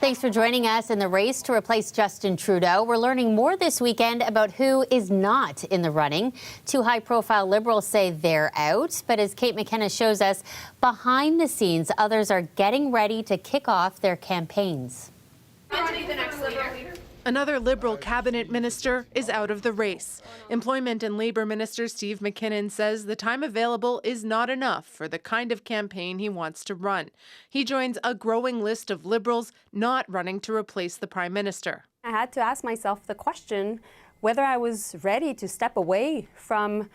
Thanks for joining us in the race to replace Justin Trudeau. We're learning more this weekend about who is not in the running. Two high-profile Liberals say they're out, but as Kate McKenna shows us, behind the scenes, others are getting ready to kick off their campaigns. Another Liberal cabinet minister is out of the race. Employment and Labour Minister Steve McKinnon says the time available is not enough for the kind of campaign he wants to run. He joins a growing list of Liberals not running to replace the Prime Minister. I had to ask myself the question whether I was ready to step away from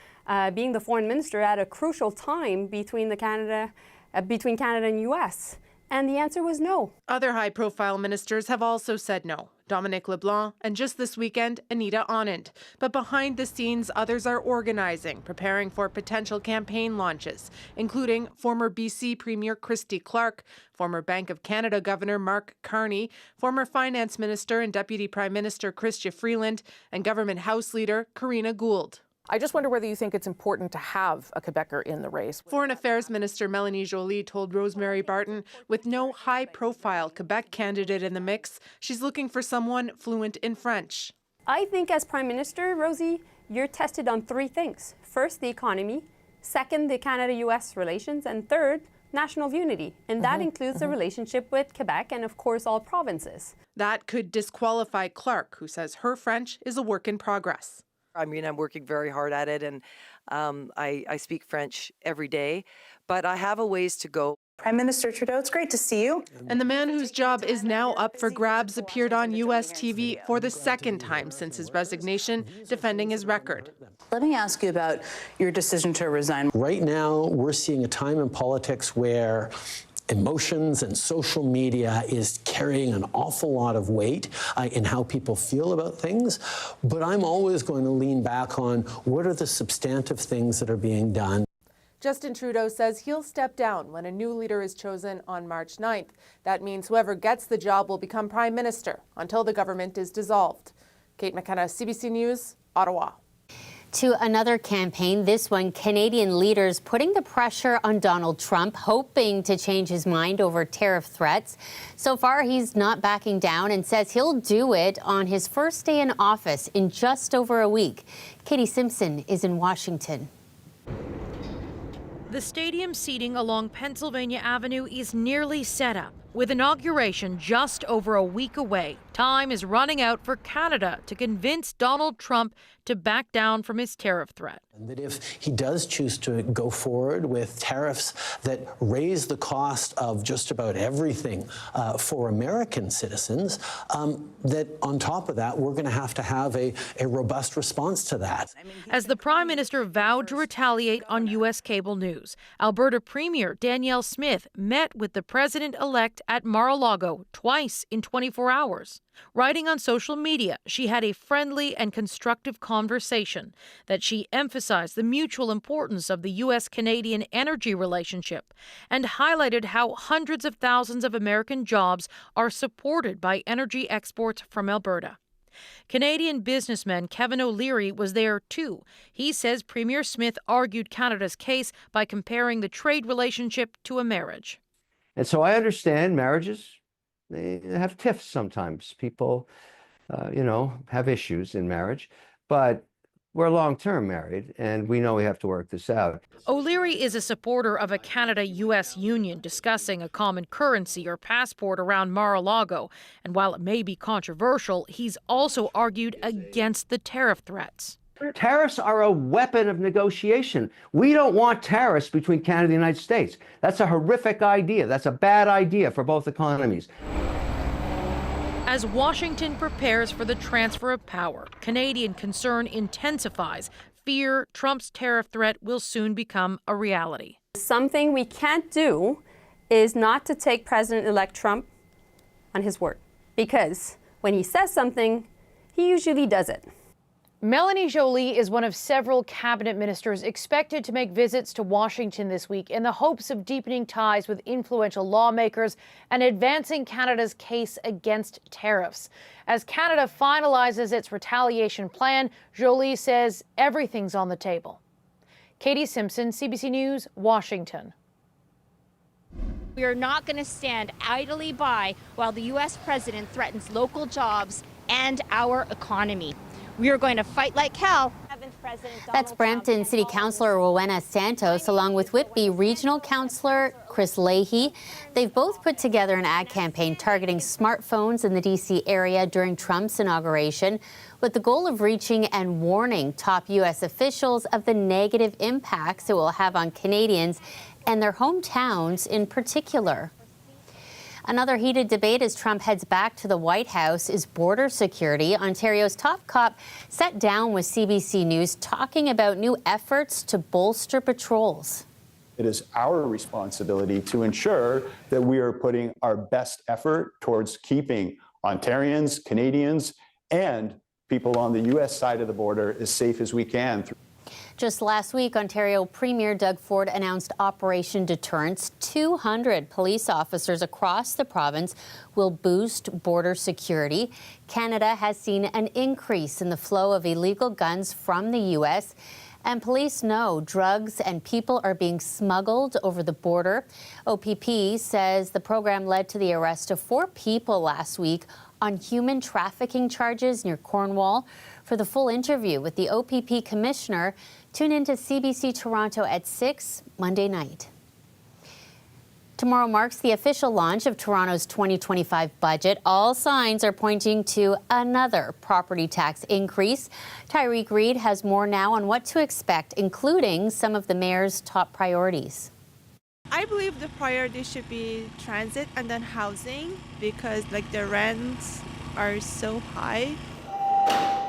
being the foreign minister at a crucial time between Canada and U.S. And the answer was no. Other high-profile ministers have also said no. Dominic LeBlanc and just this weekend, Anita Anand. But behind the scenes, others are organizing, preparing for potential campaign launches, including former BC Premier Christy Clark, former Bank of Canada Governor Mark Carney, former Finance Minister and Deputy Prime Minister Chrystia Freeland, and Government House Leader Karina Gould. I just wonder whether you think it's important to have a Quebecer in the race. Foreign Affairs Minister Melanie Joly told Rosemary Barton, with no high-profile Quebec candidate in the mix, she's looking for someone fluent in French. I think as Prime Minister, Rosie, you're tested on three things. First, the economy. Second, the Canada-US relations. And third, national unity. And that includes the relationship with Quebec and, of course, all provinces. That could disqualify Clark, who says her French is a work in progress. I mean, I'm working very hard at it, and I speak French every day, but I have a ways to go. Prime Minister Trudeau, it's great to see you. And the man whose job is now up for grabs appeared on U.S. TV for the second time since his resignation, defending his record. Let me ask you about your decision to resign. Right now, we're seeing a time in politics where emotions and social media is carrying an awful lot of weight in how people feel about things. But I'm always going to lean back on what are the substantive things that are being done. Justin Trudeau says he'll step down when a new leader is chosen on March 9th. That means whoever gets the job will become Prime Minister until the government is dissolved. Kate McKenna, CBC News, Ottawa. To another campaign, this one, Canadian leaders putting the pressure on Donald Trump, hoping to change his mind over tariff threats. So far, he's not backing down and says he'll do it on his first day in office in just over a week. Katie Simpson is in Washington. The stadium seating along Pennsylvania Avenue is nearly set up. With inauguration just over a week away, time is running out for Canada to convince Donald Trump to back down from his tariff threat. And that if he does choose to go forward with tariffs that raise the cost of just about everything for American citizens, that on top of that, we're going to have a robust response to that. As the Prime Minister vowed to retaliate on U.S. cable news, Alberta Premier Danielle Smith met with the President-elect at Mar-a-Lago twice in 24 hours. Writing on social media, she had a friendly and constructive conversation that she emphasized the mutual importance of the U.S.-Canadian energy relationship and highlighted how hundreds of thousands of American jobs are supported by energy exports from Alberta. Canadian businessman Kevin O'Leary was there too. He says Premier Smith argued Canada's case by comparing the trade relationship to a marriage. And so I understand marriages, they have tiffs sometimes. People, have issues in marriage, but we're long-term married, and we know we have to work this out. O'Leary is a supporter of a Canada-U.S. union discussing a common currency or passport around Mar-a-Lago. And while it may be controversial, he's also argued against the tariff threats. Tariffs are a weapon of negotiation. We don't want tariffs between Canada and the United States. That's a horrific idea. That's a bad idea for both economies. As Washington prepares for the transfer of power, Canadian concern intensifies. Fear Trump's tariff threat will soon become a reality. Something we can't do is not to take President-elect Trump on his word, because when he says something, he usually does it. Melanie Joly is one of several cabinet ministers expected to make visits to Washington this week in the hopes of deepening ties with influential lawmakers and advancing Canada's case against tariffs. As Canada finalizes its retaliation plan, Joly says everything's on the table. Katie Simpson, CBC News, Washington. We are not going to stand idly by while the U.S. president threatens local jobs and our economy. We are going to fight like hell. That's Brampton City Councillor Rowena Santos along with Whitby Regional Councillor Chris Leahy. They've both put together an ad campaign targeting smartphones in the D.C. area during Trump's inauguration with the goal of reaching and warning top U.S. officials of the negative impacts it will have on Canadians and their hometowns in particular. Another heated debate as Trump heads back to the White House is border security. Ontario's top cop sat down with CBC News talking about new efforts to bolster patrols. It is our responsibility to ensure that we are putting our best effort towards keeping Ontarians, Canadians, and people on the U.S. side of the border as safe as we can. Just last week, Ontario Premier Doug Ford announced Operation Deterrence. 200 police officers across the province will boost border security. Canada has seen an increase in the flow of illegal guns from the U.S., and police know drugs and people are being smuggled over the border. OPP says the program led to the arrest of 4 people last week on human trafficking charges near Cornwall. For the full interview with the OPP commissioner, tune into CBC Toronto at 6 Monday night. Tomorrow marks the official launch of Toronto's 2025 budget. All signs are pointing to another property tax increase. Tyreek Reed has more now on what to expect, including some of the mayor's top priorities. I believe the priority should be transit and then housing because the rents are so high.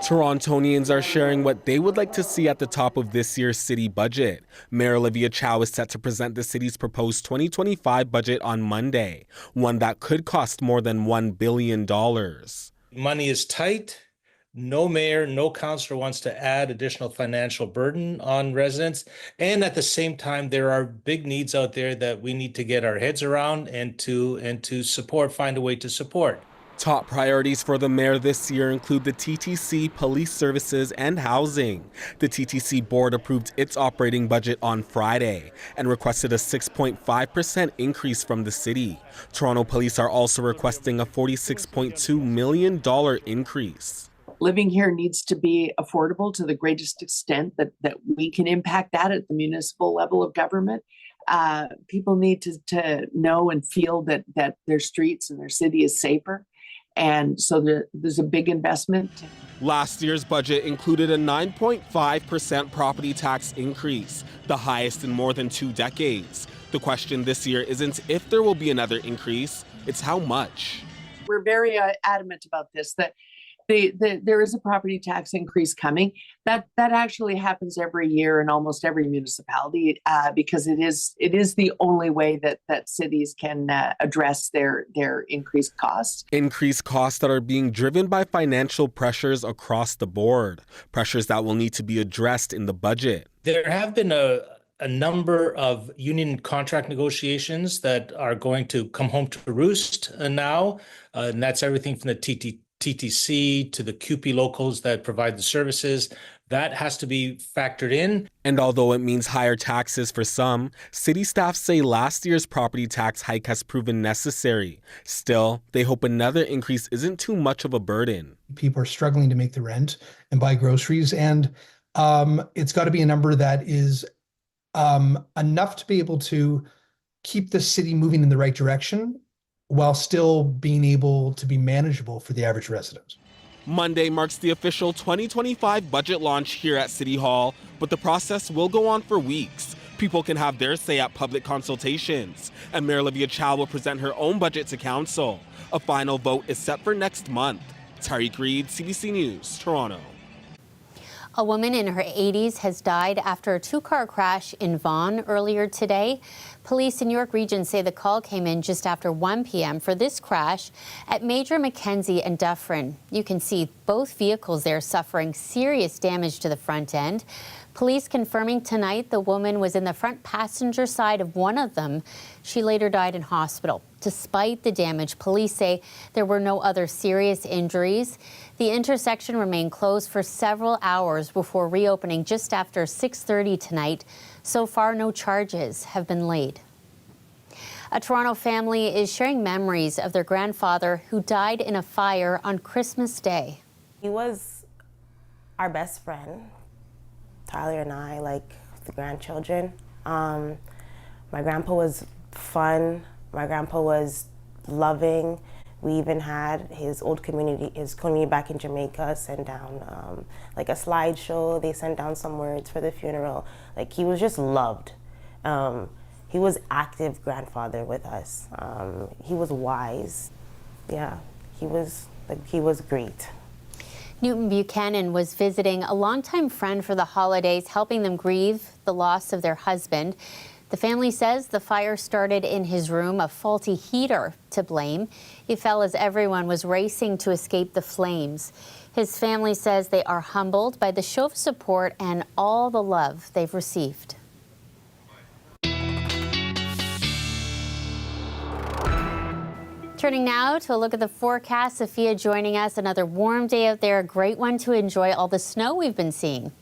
Torontonians are sharing what they would like to see at the top of this year's city budget. Mayor Olivia Chow is set to present the city's proposed 2025 budget on Monday, one that could cost more than $1 billion. Money is tight. No mayor, no councillor wants to add additional financial burden on residents. And at the same time, there are big needs out there that we need to get our heads around and to support, find a way to support. Top priorities for the mayor this year include the TTC, police services, and housing. The TTC board approved its operating budget on Friday and requested a 6.5% increase from the city. Toronto police are also requesting a $46.2 million increase. Living here needs to be affordable to the greatest extent that we can impact that at the municipal level of government. People need to know and feel that their streets and their city is safer. And so there's a big investment. Last year's budget included a 9.5% property tax increase, the highest in more than 2 decades. The question this year isn't if there will be another increase, it's how much. We're very adamant about this, that there is a property tax increase coming. That actually happens every year in almost every municipality because it is the only way that cities can address their increased costs. Increased costs that are being driven by financial pressures across the board, pressures that will need to be addressed in the budget. There have been a number of union contract negotiations that are going to come home to roost now, and that's everything from the TTC to the QP locals that provide the services. That has to be factored in. And although it means higher taxes for some, city staff say last year's property tax hike has proven necessary. Still, they hope another increase isn't too much of a burden. People are struggling to make the rent and buy groceries, and it's got to be a number that is enough to be able to keep the city moving in the right direction while still being able to be manageable for the average resident. Monday marks the official 2025 budget launch here at City Hall, but the process will go on for weeks. People can have their say at public consultations, and Mayor Olivia Chow will present her own budget to council. A final vote is set for next month. Tyreek Reed, CBC News, Toronto. A woman in her 80s has died after a 2-car crash in Vaughan earlier today. Police in York Region say the call came in just after 1 p.m. for this crash at Major Mackenzie and Dufferin. You can see both vehicles there suffering serious damage to the front end. Police confirming tonight the woman was in the front passenger side of one of them. She later died in hospital. Despite the damage, police say there were no other serious injuries. The intersection remained closed for several hours before reopening just after 6:30 tonight. So far, no charges have been laid. A Toronto family is sharing memories of their grandfather who died in a fire on Christmas Day. He was our best friend, Tyler and I, like the grandchildren. My grandpa was fun. My grandpa was loving. We even had his community back in Jamaica send down like a slideshow. They sent down some words for the funeral. Like, he was just loved. He was active grandfather with us. He was wise. Yeah, he was great. Newton Buchanan was visiting a longtime friend for the holidays, helping them grieve the loss of their husband. The family says the fire started in his room, a faulty heater to blame. It fell as everyone was racing to escape the flames. His family says they are humbled by the show of support and all the love they've received. Turning now to a look at the forecast. Sophia joining us. Another warm day out there. A great one to enjoy all the snow we've been seeing.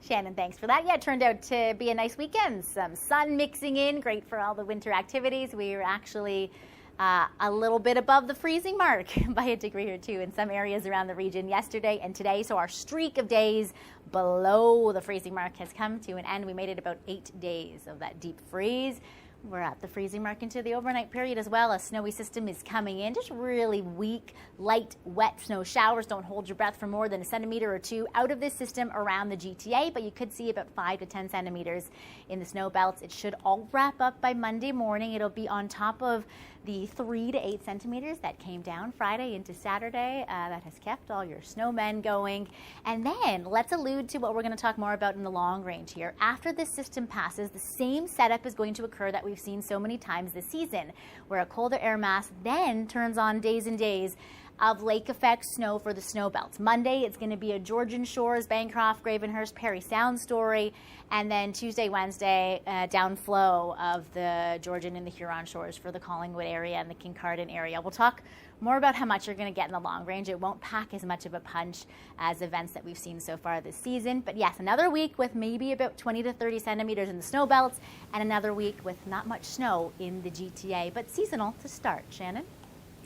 Shannon, thanks for that. Yeah, it turned out to be a nice weekend. Some sun mixing in, great for all the winter activities. We were actually a little bit above the freezing mark by a degree or two in some areas around the region yesterday and today. So our streak of days below the freezing mark has come to an end. We made it about 8 days of that deep freeze. We're at the freezing mark into the overnight period as well. A snowy system is coming in, just really weak, light, wet snow showers. Don't hold your breath for more than a centimeter or two out of this system around the GTA, but you could see about 5 to 10 centimeters in the snow belts. It should all wrap up by Monday morning. It'll be on top of the 3 to 8 centimeters that came down Friday into Saturday. That has kept all your snowmen going. And then let's allude to what we're going to talk more about in the long range here. After this system passes, the same setup is going to occur that we've seen so many times this season, where a colder air mass then turns on days and days of lake effect snow for the snow belts. Monday, it's going to be a Georgian Shores, Bancroft, Gravenhurst, Parry Sound story. And then Tuesday, Wednesday, downflow of the Georgian and the Huron Shores for the Collingwood area and the Kincardine area. We'll talk more about how much you're going to get in the long range. It won't pack as much of a punch as events that we've seen so far this season. But yes, another week with maybe about 20 to 30 centimeters in the snow belts, and another week with not much snow in the GTA, but seasonal to start. Shannon?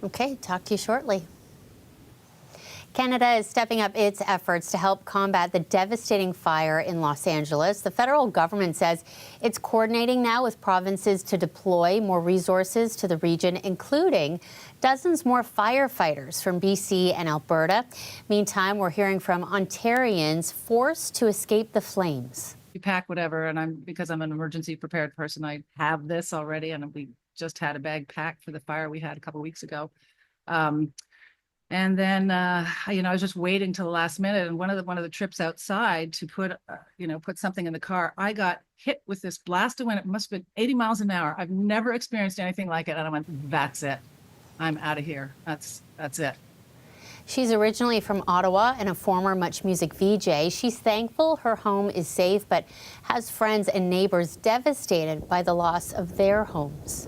Okay, talk to you shortly. Canada is stepping up its efforts to help combat the devastating fire in Los Angeles. The federal government says it's coordinating now with provinces to deploy more resources to the region, including dozens more firefighters from BC and Alberta. Meantime, we're hearing from Ontarians forced to escape the flames. You pack whatever, and because I'm an emergency prepared person, I have this already, and we just had a bag packed for the fire we had a couple weeks ago. And then, I was just waiting till the last minute. And one of the trips outside to put something in the car, I got hit with this blast of wind. It must have been 80 miles an hour. I've never experienced anything like it. And I went, that's it. I'm out of here. That's it. She's originally from Ottawa and a former Much Music VJ. She's thankful her home is safe, but has friends and neighbors devastated by the loss of their homes.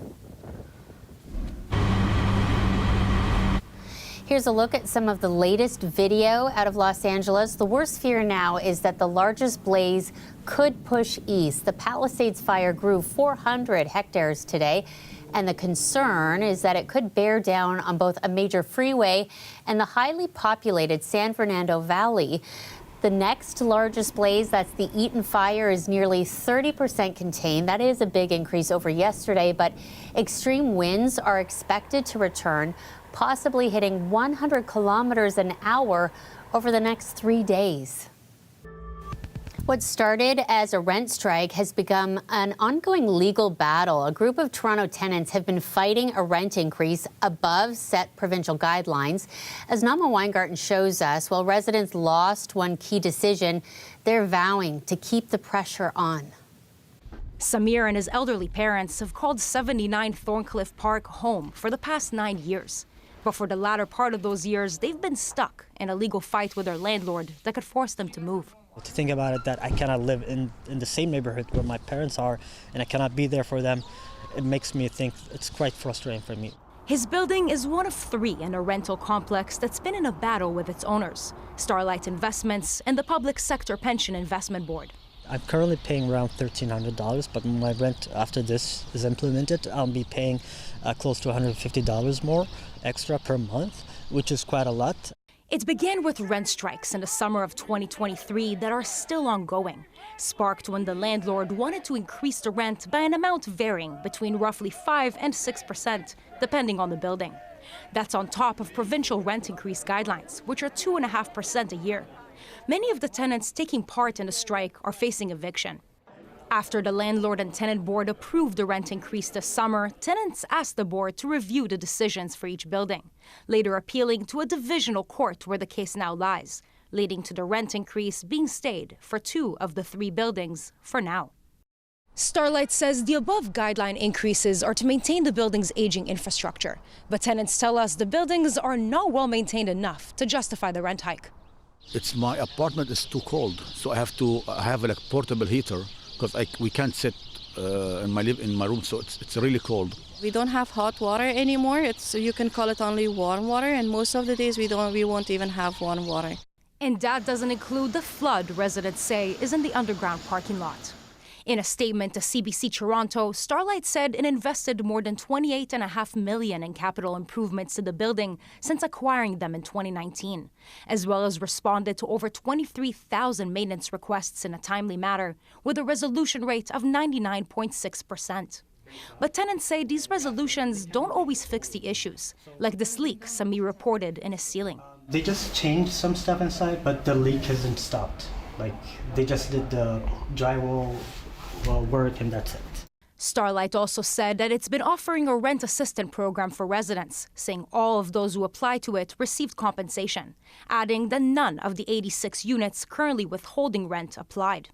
Here's a look at some of the latest video out of Los Angeles. The worst fear now is that the largest blaze could push east. The Palisades fire grew 400 hectares today, and the concern is that it could bear down on both a major freeway and the highly populated San Fernando Valley. The next largest blaze, that's the Eaton fire, is nearly 30% contained. That is a big increase over yesterday, but extreme winds are expected to return, possibly hitting 100 kilometers an hour over the next 3 days. What started as a rent strike has become an ongoing legal battle. A group of Toronto tenants have been fighting a rent increase above set provincial guidelines. As Nama Weingarten shows us, while residents lost one key decision, they're vowing to keep the pressure on. Samir and his elderly parents have called 79 Thorncliffe Park home for the past 9 years. But for the latter part of those years, they've been stuck in a legal fight with their landlord that could force them to move. To think about it, that I cannot live in the same neighborhood where my parents are, and I cannot be there for them, it makes me think it's quite frustrating for me. His building is one of 3 in a rental complex that's been in a battle with its owners, Starlight Investments and the Public Sector Pension Investment Board. I'm currently paying around $1,300, but my rent after this is implemented, I'll be paying close to $150 more extra per month, which is quite a lot. It began with rent strikes in the summer of 2023 that are still ongoing, sparked when the landlord wanted to increase the rent by an amount varying between roughly 5 and 6%, depending on the building. That's on top of provincial rent increase guidelines, which are 2.5% a year. Many of the tenants taking part in the strike are facing eviction. After the Landlord and Tenant Board approved the rent increase this summer, tenants asked the board to review the decisions for each building, later appealing to a divisional court where the case now lies, leading to the rent increase being stayed for 2 of the 3 buildings for now. Starlight says the above guideline increases are to maintain the building's aging infrastructure, but tenants tell us the buildings are not well maintained enough to justify the rent hike. My apartment is too cold, so I have a portable heater because we can't sit in my room, so it's really cold. We don't have hot water anymore. You can call it only warm water, and most of the days we won't even have warm water. And that doesn't include the flood residents say is in the underground parking lot. In a statement to CBC Toronto, Starlight said it invested more than $28.5 million in capital improvements to the building since acquiring them in 2019, as well as responded to over 23,000 maintenance requests in a timely manner, with a resolution rate of 99.6%. But tenants say these resolutions don't always fix the issues, like this leak Samir reported in his ceiling. They just changed some stuff inside, but the leak hasn't stopped. They just did the drywall work and that's it. Starlight also said that it's been offering a rent assistance program for residents, saying all of those who applied to it received compensation, adding that none of the 86 units currently withholding rent applied.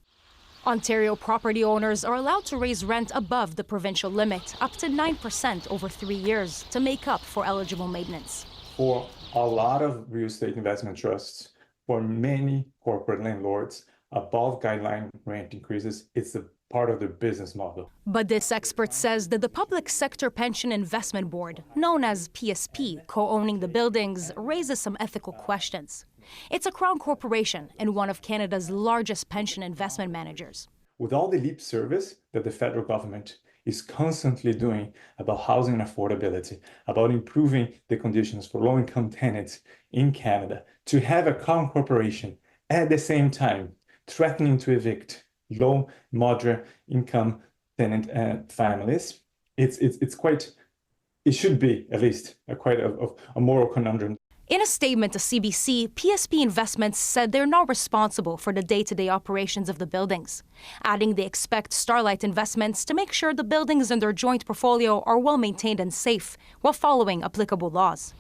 Ontario property owners are allowed to raise rent above the provincial limit up to 9% over 3 years to make up for eligible maintenance. For a lot of real estate investment trusts, for many corporate landlords, above guideline rent increases, it's a part of their business model. But this expert says that the Public Sector Pension Investment Board, known as PSP, co-owning the buildings, raises some ethical questions. It's a Crown corporation and one of Canada's largest pension investment managers. With all the lip service that the federal government is constantly doing about housing affordability, about improving the conditions for low-income tenants in Canada, to have a Crown corporation at the same time threatening to evict low, moderate income tenant families, it should be at least a moral conundrum. In a statement to CBC, PSP Investments said they're not responsible for the day-to-day operations of the buildings, adding they expect Starlight Investments to make sure the buildings in their joint portfolio are well maintained and safe while following applicable laws.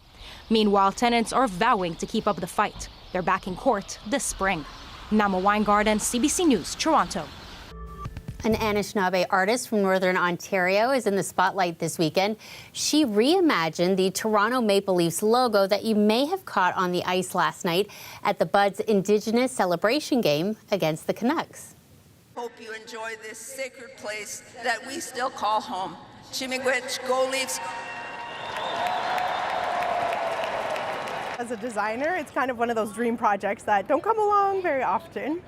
Meanwhile, tenants are vowing to keep up the fight. They're back in court this spring. Nama Weingarten, CBC News, Toronto. An Anishinaabe artist from Northern Ontario is in the spotlight this weekend. She reimagined the Toronto Maple Leafs logo that you may have caught on the ice last night at the Buds Indigenous celebration game against the Canucks. Hope you enjoy this sacred place that we still call home. Chimigwich, go Leafs! As a designer, it's kind of one of those dream projects that don't come along very often.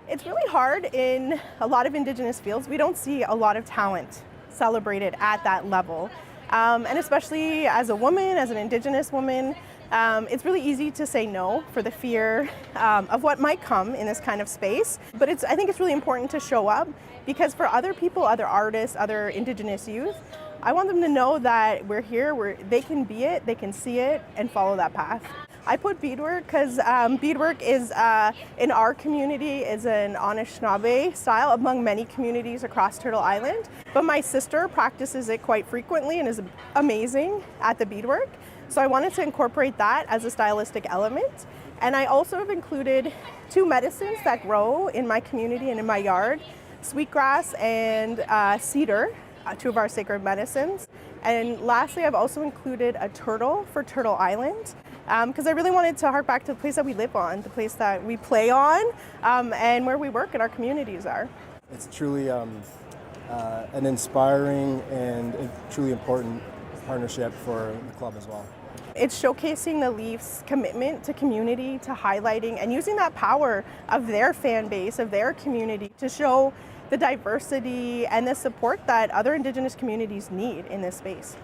It's really hard in a lot of Indigenous fields. We don't see a lot of talent celebrated at that level. And especially as a woman, as an Indigenous woman, it's really easy to say no for the fear of what might come in this kind of space. But I think it's really important to show up because for other people, other artists, other Indigenous youth, I want them to know that we're here, they can be it, they can see it, and follow that path. I put beadwork because beadwork is, in our community, is an Anishinaabe style among many communities across Turtle Island. But my sister practices it quite frequently and is amazing at the beadwork. So I wanted to incorporate that as a stylistic element. And I also have included 2 medicines that grow in my community and in my yard, sweetgrass and cedar. 2 of our sacred medicines. And lastly, I've also included a turtle for Turtle Island because I really wanted to hark back to the place that we live on, the place that we play on, and where we work and our communities are. It's truly an inspiring and truly important partnership for the club as well. it's showcasing the Leafs' commitment to community, to highlighting and using that power of their fan base, of their community, to show the diversity and the support that other Indigenous communities need in this space.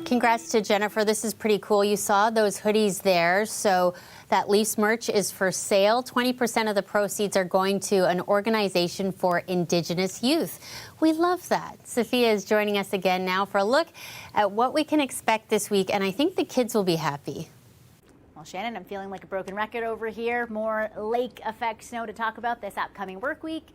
Congrats to Jennifer. This is pretty cool. You saw those hoodies there. So that Leafs merch is for sale. 20% of the proceeds are going to an organization for Indigenous youth. We love that. Sophia is joining us again now for a look at what we can expect this week. And I think the kids will be happy. Well, Shannon, I'm feeling like a broken record over here. More lake effect snow to talk about this upcoming work week.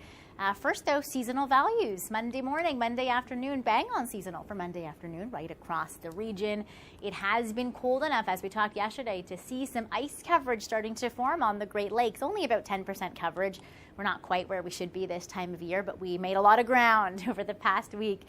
First, though, seasonal values. Monday morning, Monday afternoon, bang on seasonal for Monday afternoon right across the region. It has been cold enough, as we talked yesterday, to see some ice coverage starting to form on the Great Lakes. Only about 10% coverage. We're not quite where we should be this time of year, but we made a lot of ground over the past week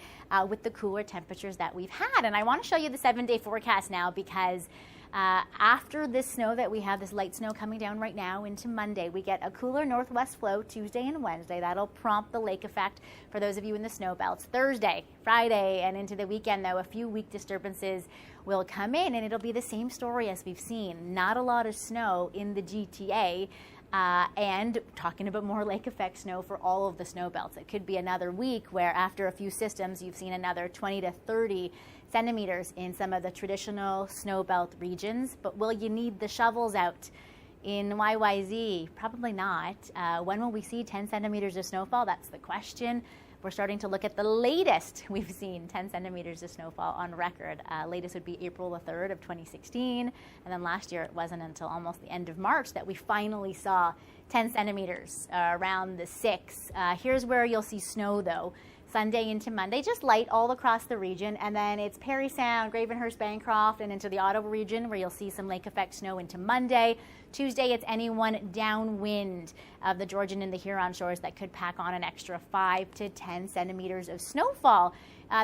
with the cooler temperatures that we've had. And I want to show you the 7-day forecast now because after this snow that we have, this light snow coming down right now into Monday, we get a cooler northwest flow Tuesday and Wednesday. That'll prompt the lake effect for those of you in the snow belts. Thursday, Friday, and into the weekend, though, a few weak disturbances will come in, and it'll be the same story as we've seen. Not a lot of snow in the GTA. And talking about more lake effect snow for all of the snow belts. It could be another week where after a few systems, you've seen another 20 to 30 centimeters in some of the traditional snow belt regions. But will you need the shovels out in YYZ? Probably not. When will we see 10 centimeters of snowfall? That's the question. We're starting to look at the latest we've seen 10 centimeters of snowfall on record. Latest would be April the 3rd of 2016. And then last year, it wasn't until almost the end of March that we finally saw 10 centimeters around the 6th. Here's where you'll see snow, though. Sunday into Monday, just light all across the region. And then it's Parry Sound, Gravenhurst, Bancroft, and into the Ottawa region where you'll see some lake effect snow into Monday. Tuesday, it's anyone downwind of the Georgian and the Huron shores that could pack on an extra 5 to 10 centimeters of snowfall.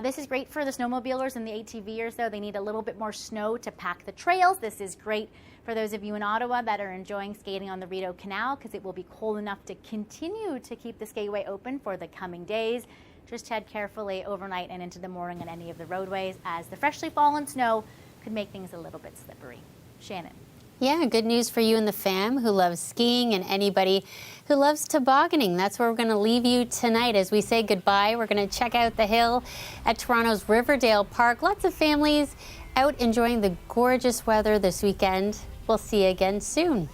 This is great for the snowmobilers and the ATVers, though. They need a little bit more snow to pack the trails. This is great for those of you in Ottawa that are enjoying skating on the Rideau Canal because it will be cold enough to continue to keep the skyway open for the coming days. Just tread carefully overnight and into the morning on any of the roadways as the freshly fallen snow could make things a little bit slippery. Shannon. Yeah, good news for you and the fam who loves skiing and anybody who loves tobogganing. That's where we're going to leave you tonight as we say goodbye. We're going to check out the hill at Toronto's Riverdale Park. Lots of families out enjoying the gorgeous weather this weekend. We'll see you again soon.